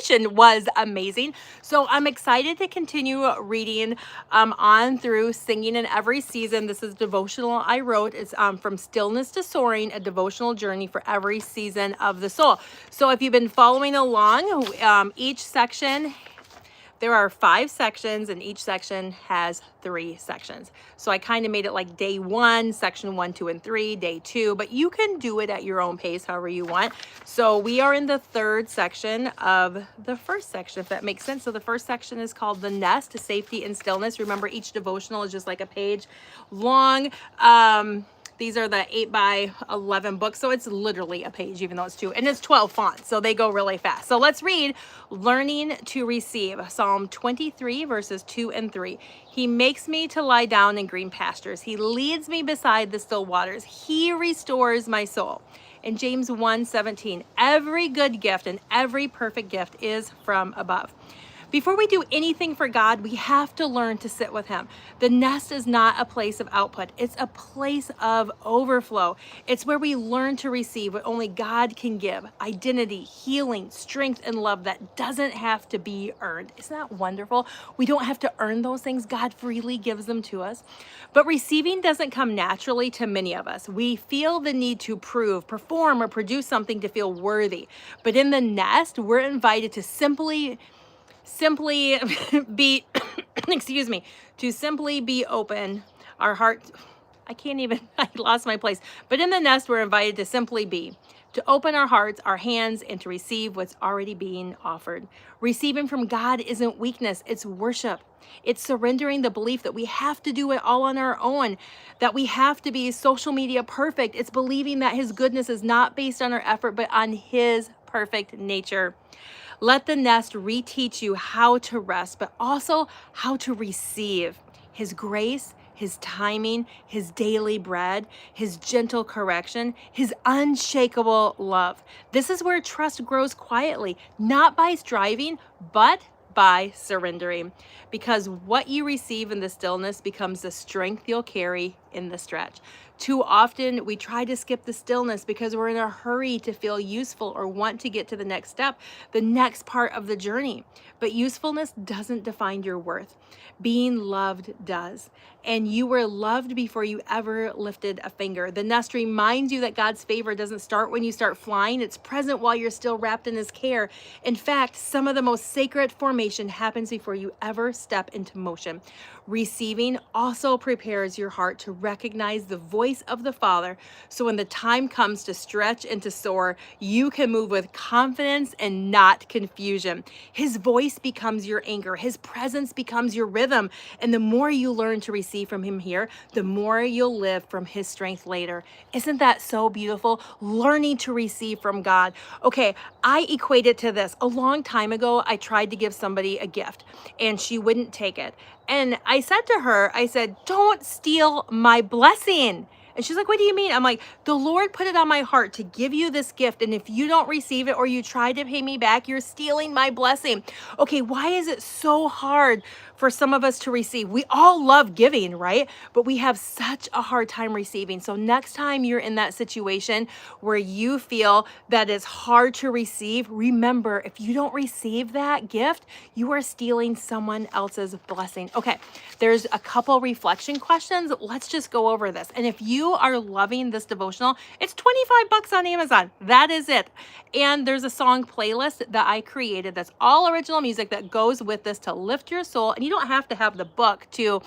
preparation was amazing. So I'm excited to continue reading on through Singing in Every Season. This is devotional I wrote. It's From Stillness to Soaring, a devotional journey for every season of the soul. So if you've been following along, each section, there are 5 sections, and each section has 3 sections. So I kind of made it like day 1, section 1, 2, and 3, day 2, but you can do it at your own pace, however you want. So we are in the 3rd section of the first section, if that makes sense. So the first section is called The Nest, Safety and Stillness. Remember, each devotional is just like a page long. These are the 8x11 books, so it's literally a page, even though it's 2, and it's 12 fonts, so they go really fast. So let's read Learning to Receive, Psalm 23, verses 2 and 3. He makes me to lie down in green pastures. He leads me beside the still waters. He restores my soul. In James 1:17, every good gift and every perfect gift is from above. Before we do anything for God, we have to learn to sit with Him. The nest is not a place of output. It's a place of overflow. It's where we learn to receive what only God can give: identity, healing, strength, and love that doesn't have to be earned. Isn't that wonderful? We don't have to earn those things. God freely gives them to us. But receiving doesn't come naturally to many of us. We feel the need to prove, perform, or produce something to feel worthy. But in the nest, we're invited to simply be excuse me, to simply be open our heart. I lost my place. But in the nest, we're invited to simply be, to open our hearts, our hands, and to receive what's already being offered. Receiving from God isn't weakness, it's worship. It's surrendering the belief that we have to do it all on our own, that we have to be social media perfect. It's believing that His goodness is not based on our effort, but on His perfect nature. Let the nest reteach you how to rest, but also how to receive His grace, His timing, His daily bread, His gentle correction, His unshakable love. This is where trust grows quietly, not by striving, but by surrendering. Because what you receive in the stillness becomes the strength you'll carry in the stretch. Too often we try to skip the stillness because we're in a hurry to feel useful or want to get to the next step, the next part of the journey. But usefulness doesn't define your worth. Being loved does. And you were loved before you ever lifted a finger. The nest reminds you that God's favor doesn't start when you start flying. It's present while you're still wrapped in His care. In fact, some of the most sacred formation happens before you ever step into motion. Receiving also prepares your heart to recognize the voice of the Father, so when the time comes to stretch and to soar, you can move with confidence and not confusion. His voice becomes your anchor. His presence becomes your rhythm. And the more you learn to receive from Him here, the more you'll live from His strength later. Isn't that so beautiful? Learning to receive from God. Okay, I equate it to this. A long time ago, I tried to give somebody a gift and she wouldn't take it. And I said to her, don't steal my blessing. And she's like, what do you mean? I'm like, the Lord put it on my heart to give you this gift. And if you don't receive it or you try to pay me back, you're stealing my blessing. Okay, why is it so hard for some of us to receive? We all love giving, right? But we have such a hard time receiving. So next time you're in that situation where you feel that it's hard to receive, remember, if you don't receive that gift, you are stealing someone else's blessing. Okay, there's a couple reflection questions. Let's just go over this. And if you are loving this devotional, it's $25 on Amazon. That is it. And there's a song playlist that I created that's all original music that goes with this to lift your soul. And you don't have to have the book to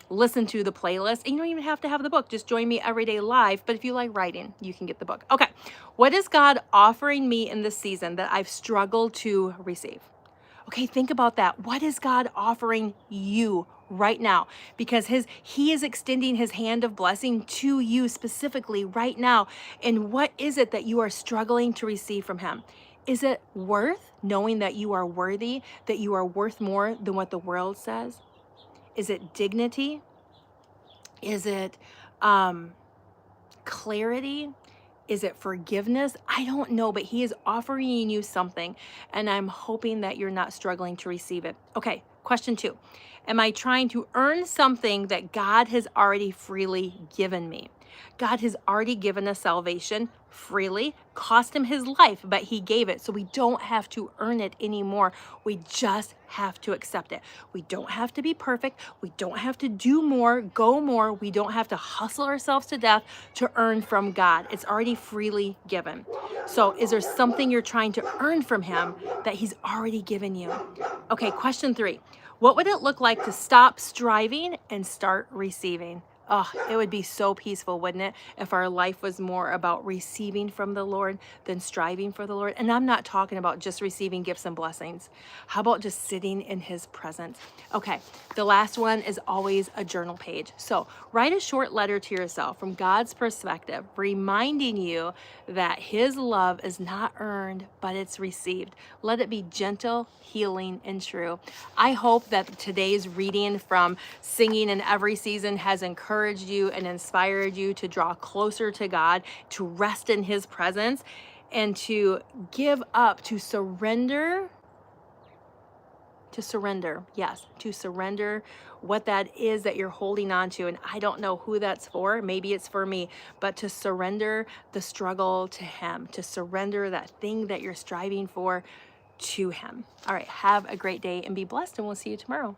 listen to the playlist. And you don't even have to have the book. Just join me every day live. But if you like writing, you can get the book. Okay. What is God offering me in this season that I've struggled to receive? Okay, think about that. What is God offering you right now? Because He is extending His hand of blessing to you specifically right now. And what is it that you are struggling to receive from Him? Is it worth knowing that you are worthy, that you are worth more than what the world says? Is it dignity? Is it clarity? Is it forgiveness? I don't know, but He is offering you something, and I'm hoping that you're not struggling to receive it. Okay, question 2. Am I trying to earn something that God has already freely given me? God has already given us salvation freely, cost him his life, but he gave it. So we don't have to earn it anymore. We just have to accept it. We don't have to be perfect. We don't have to do more, go more. We don't have to hustle ourselves to death to earn from God. It's already freely given. So is there something you're trying to earn from him that he's already given you? Okay, question 3. What would it look like to stop striving and start receiving? Oh, it would be so peaceful, wouldn't it? If our life was more about receiving from the Lord than striving for the Lord. And I'm not talking about just receiving gifts and blessings. How about just sitting in his presence? Okay, the last one is always a journal page. So write a short letter to yourself from God's perspective, reminding you that his love is not earned, but it's received. Let it be gentle, healing, and true. I hope that today's reading from Singing in Every Season has encouraged you and inspired you to draw closer to God, to rest in his presence, and to give up, to surrender. Yes, to surrender what that is that you're holding on to. And I don't know who that's for. Maybe it's for me, but to surrender the struggle to him, to surrender that thing that you're striving for to him. All right, have a great day and be blessed, and we'll see you tomorrow.